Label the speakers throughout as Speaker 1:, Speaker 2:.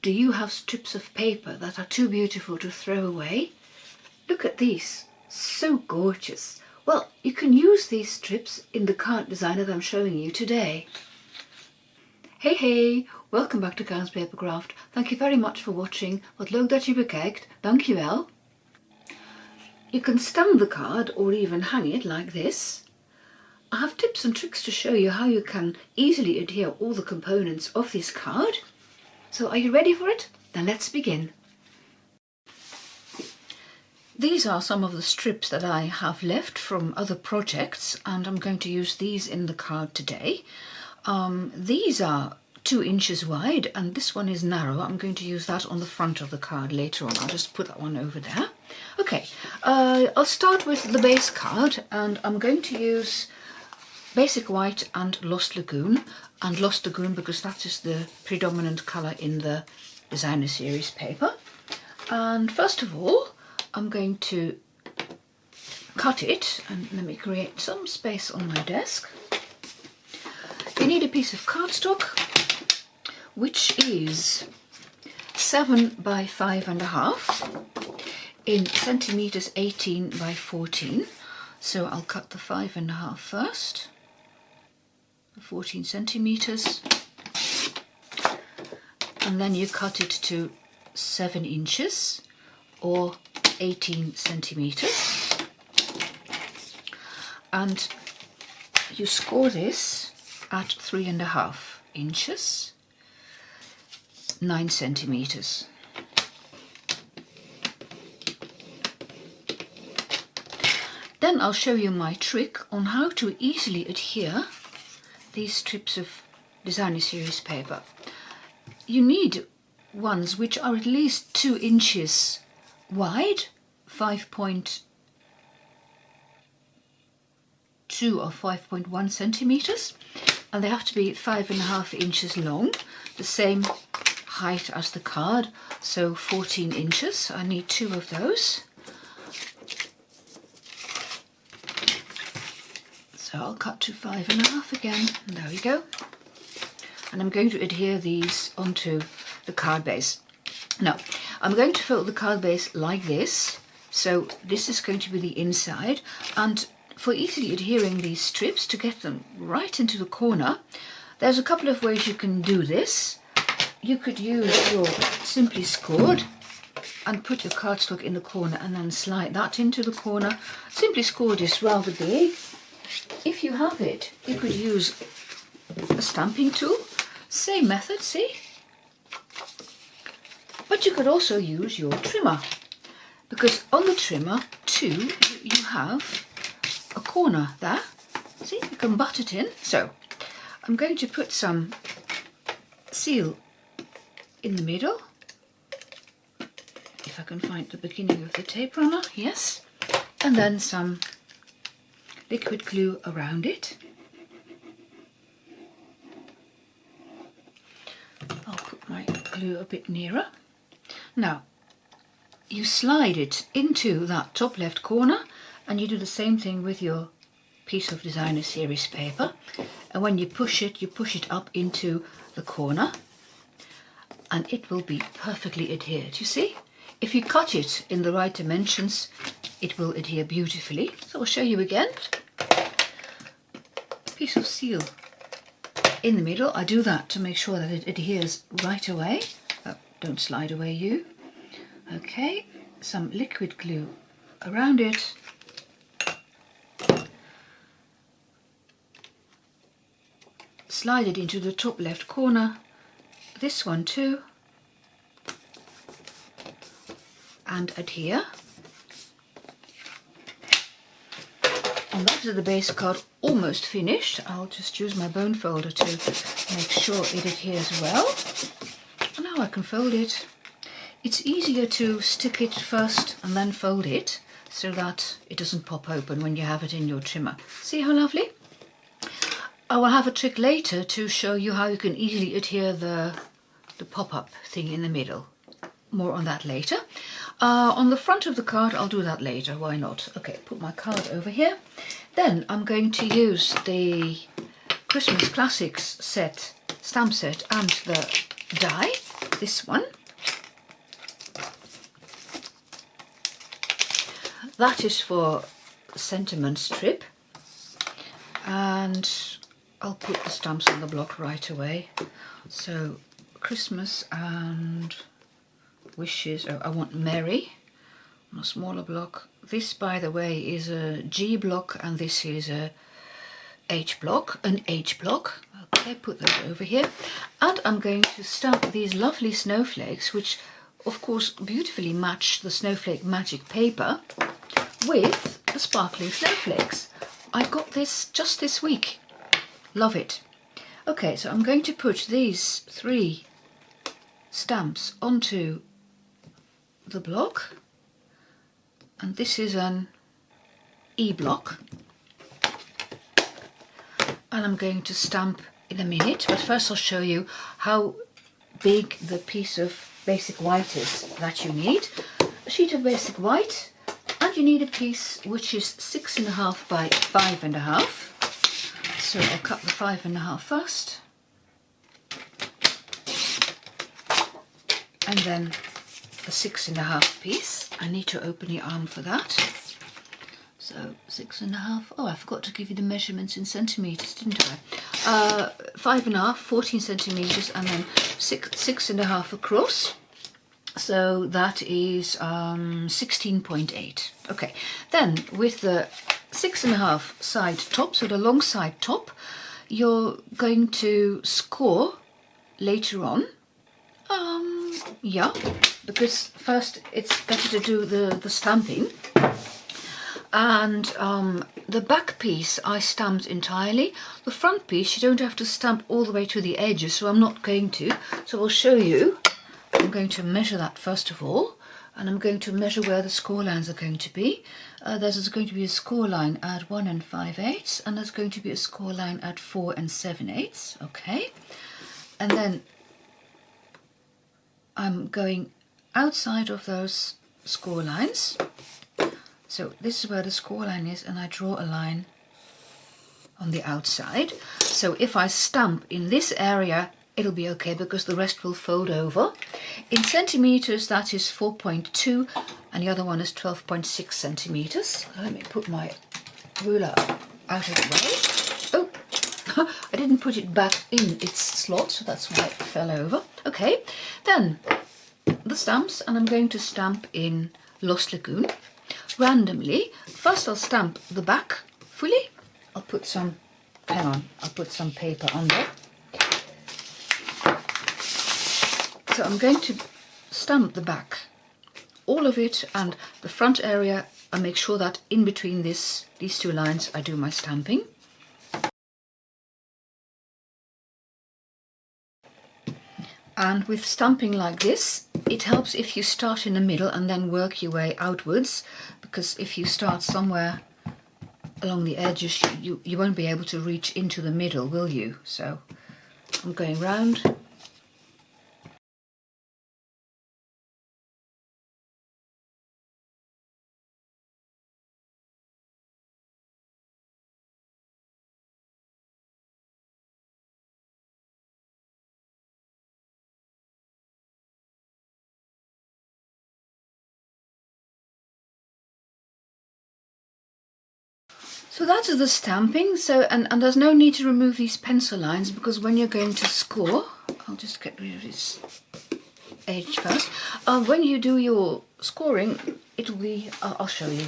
Speaker 1: Do you have strips of paper that are too beautiful to throw away? Look at these, so gorgeous. Well, you can use these strips in the card design that I'm showing you today. Hey, welcome back to Kaar's Papercraft. Thank you very much for watching. Wat leuk dat je bekijkt. Dankjewel. You can stamp the card or even hang it like this. I have tips and tricks to show you how you can easily adhere all the components of this card. So are you ready for it? Then let's begin. These are some of the strips that I have left from other projects, and I'm going to use these in the card today. These are 2 inches wide and this one is narrow. I'm going to use that on the front of the card later on. I'll just put that one over there. Okay, I'll start with the base card, and I'm going to use basic white and Lost Lagoon. And Lost Lagoon because that is the predominant colour in the designer series paper. And first of all, I'm going to cut it, and let me create some space on my desk. You need a piece of cardstock, which is 7 by 5.5 in centimetres 18 by 14. So I'll cut the 5.5 first. 14 centimeters, and then you cut it to 7 inches or 18 centimeters, and you score this at 3.5 inches, 9 centimeters. Then I'll show you my trick on how to easily adhere these strips of designer series paper. You need ones which are at least 2 inches wide, 5.2 or 5.1 centimeters, and they have to be 5.5 inches long, the same height as the card, so 14 inches. I need 2 of those. So I'll cut to 5.5 again, and there we go. And I'm going to adhere these onto the card base. Now, I'm going to fold the card base like this. So this is going to be the inside, and for easily adhering these strips to get them right into the corner, there's a couple of ways you can do this. You could use your Simply Scored and put your cardstock in the corner and then slide that into the corner. Simply Scored is rather big. If you have it, you could use a stamping tool. Same method, see? But you could also use your trimmer, because on the trimmer too you have a corner there. See, you can butt it in. So I'm going to put some seal in the middle. If I can find the beginning of the tape runner, yes. And then some liquid glue around it. I'll put my glue a bit nearer. Now, you slide it into that top left corner, and you do the same thing with your piece of designer series paper. And when you push it up into the corner, and it will be perfectly adhered, you see? If you cut it in the right dimensions, it will adhere beautifully. So I'll show you again. Piece of seal in the middle. I do that to make sure that it adheres right away. Oh, don't slide away, you. Okay, some liquid glue around it. Slide it into the top left corner. This one too. And adhere. And that is the base card almost finished. I'll just use my bone folder to make sure it adheres well. And now I can fold it. It's easier to stick it first and then fold it so that it doesn't pop open when you have it in your trimmer. See how lovely? I will have a trick later to show you how you can easily adhere the pop-up thing in the middle. More on that later. On the front of the card, I'll do that later, why not? Okay, put my card over here. Then I'm going to use the Christmas Classics set, stamp set, and the die. this one. That is for sentiment strip, and I'll put the stamps on the block right away. So Christmas and wishes. Oh, I want Merry on a smaller block. This, by the way, is a G block, and this is a H block, an H block. Okay, put those over here. And I'm going to stamp these lovely snowflakes, which of course beautifully match the Snowflake Magic paper, with the Sparkling Snowflakes. I got this just this week. Love it. Okay, so I'm going to put these 3 stamps onto the block, and this is an E block, and I'm going to stamp in a minute, but first I'll show you how big the piece of basic white is that you need. A sheet of basic white, and you need a piece which is 6.5 by 5.5. So I'll cut the 5.5 first, and then the 6.5 piece. I need to open the arm for that. So 6.5. Oh, I forgot to give you the measurements in centimeters, didn't I? 5.5, 14 centimeters, and then 6.5 across. So that is 16.8. Okay, then with the 6.5 side top, so the long side top, you're going to score later on. Yeah, because first it's better to do the stamping. And the back piece I stamped entirely. The front piece you don't have to stamp all the way to the edges, so I'm not going to. So I'll show you. I'm going to measure that first of all, and I'm going to measure where the score lines are going to be. There's going to be a score line at 1 5/8, and there's going to be a score line at 4 7/8. Okay, and then I'm going outside of those score lines. So this is where the score line is, and I draw a line on the outside. So if I stamp in this area, it'll be okay because the rest will fold over. In centimeters, that is 4.2, and the other one is 12.6 centimeters. Let me put my ruler out of the way. Oh, I didn't put it back in its slot, so that's why it fell over. Okay, then the stamps, and I'm going to stamp in Lost Lagoon randomly. First I'll stamp the back fully. I'll put some, hang on, I'll put some paper on there. So I'm going to stamp the back, all of it, and the front area. I make sure that in between these 2 lines I do my stamping. And with stamping like this, it helps if you start in the middle and then work your way outwards, because if you start somewhere along the edges, you won't be able to reach into the middle, will you? So I'm going round. So that is the stamping. So and there's no need to remove these pencil lines, because when you're going to score, I'll just get rid of this edge first. When you do your scoring, it'll be, I'll show you.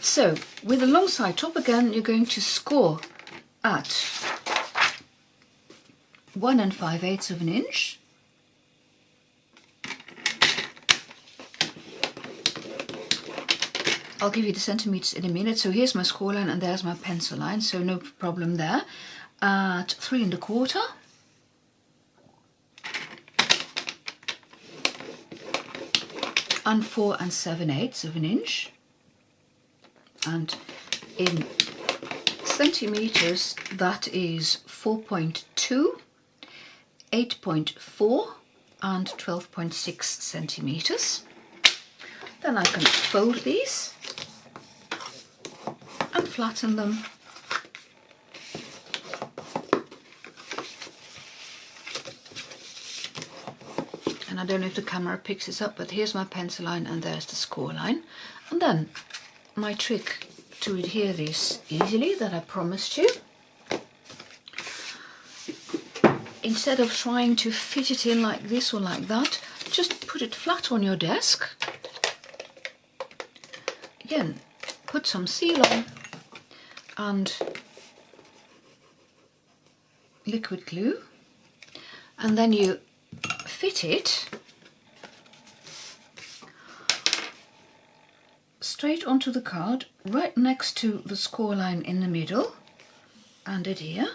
Speaker 1: So with the long side top again, you're going to score at 1 5/8 of an inch. I'll give you the centimeters in a minute. So here's my score line and there's my pencil line, so no problem there. At 3 1/4. And 4 7/8 of an inch. And in centimeters, that is 4.2, 8.4 and 12.6 centimeters. Then I can fold these and flatten them. and I don't know if the camera picks this up, but here's my pencil line and there's the score line. And then my trick to adhere this easily that I promised you, instead of trying to fit it in like this or like that, just put it flat on your desk. Again, put some seal on and liquid glue, and then you fit it straight onto the card, right next to the score line in the middle, and adhere.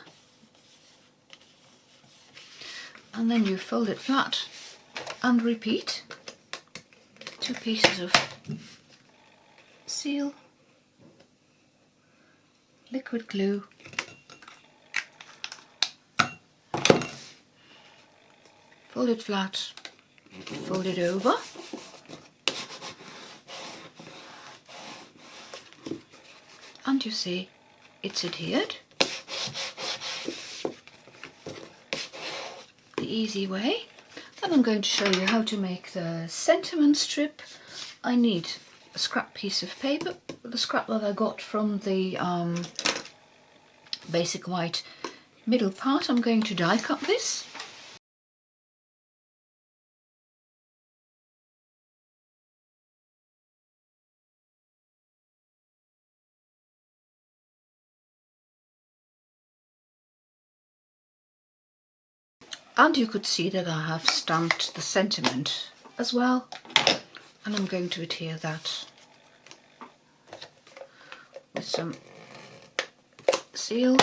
Speaker 1: And then you fold it flat and repeat. 2 pieces of seal, liquid glue, fold it flat, fold it over, and you see it's adhered. The easy way. Then I'm going to show you how to make the sentiment strip. I need a scrap piece of paper, the scrap that I got from the basic white middle part. I'm going to die cut this. And you could see that I have stamped the sentiment as well, and I'm going to adhere that with some seal.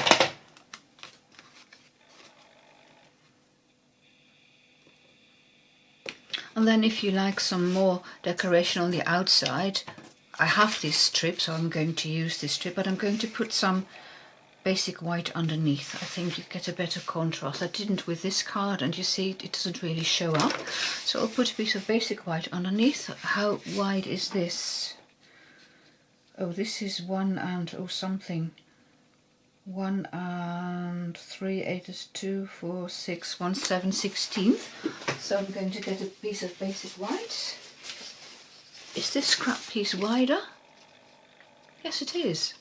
Speaker 1: And then if you like some more decoration on the outside, I have this strip, so I'm going to use this strip, but I'm going to put some basic white underneath. I think you get a better contrast. I didn't with this card, and you see it doesn't really show up. So I'll put a piece of basic white underneath. How wide is this? Oh, this is 1 and something. 1 and 3, 8 is 2, 4, 6, 1 7/16. So I'm going to get a piece of basic white. Is this scrap piece wider? Yes, it is.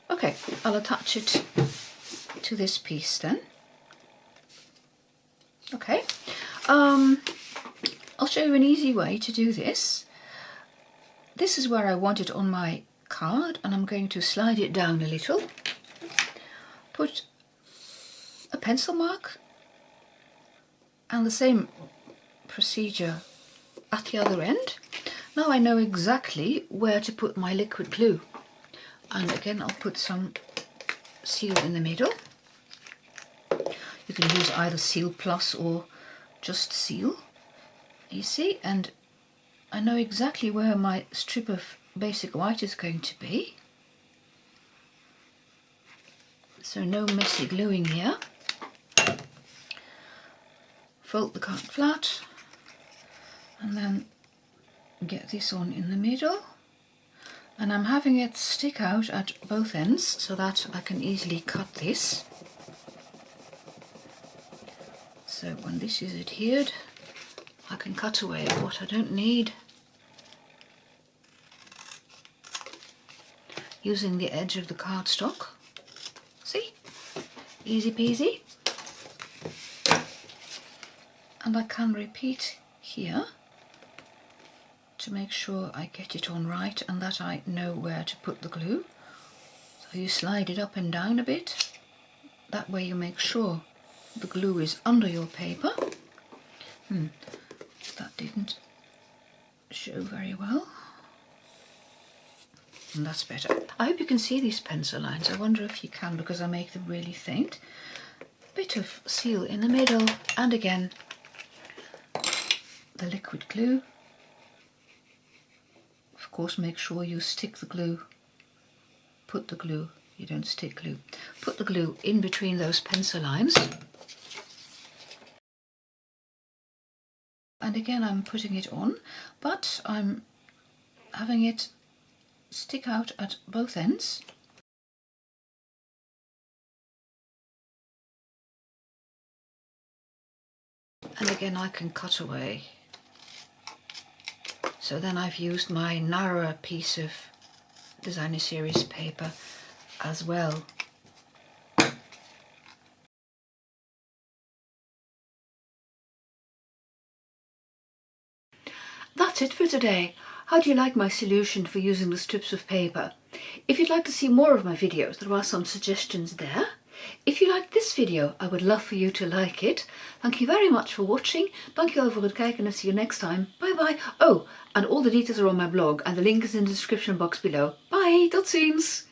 Speaker 1: Okay, I'll attach it to this piece then. Okay, I'll show you an easy way to do this. This is where I want it on my card, and I'm going to slide it down a little. Put a pencil mark and the same procedure at the other end. Now I know exactly where to put my liquid glue. And again, I'll put some seal in the middle. You can use either Seal Plus or just seal, you see, and I know exactly where my strip of basic white is going to be. So no messy gluing here. Fold the card flat and then get this on in the middle. And I'm having it stick out at both ends so that I can easily cut this. So when this is adhered, I can cut away what I don't need using the edge of the cardstock. See? Easy peasy. And I can repeat here to make sure I get it on right and that I know where to put the glue. So you slide it up and down a bit. That way you make sure the glue is under your paper. That didn't show very well. And that's better. I hope you can see these pencil lines. I wonder if you can, because I make them really faint. Bit of seal in the middle, and again the liquid glue. Of course, make sure you stick the glue, put the glue, you don't stick glue, put the glue in between those pencil lines. And again, I'm putting it on, but I'm having it stick out at both ends. And again I can cut away. So then I've used my narrower piece of designer series paper as well. That's it for today. How do you like my solution for using the strips of paper? If you'd like to see more of my videos, there are some suggestions there. If you like this video, I would love for you to like it. Thank you very much for watching. Dankjewel voor het kijken and see you next time. Bye bye. Oh, and all the details are on my blog and the link is in the description box below. Bye, tot ziens.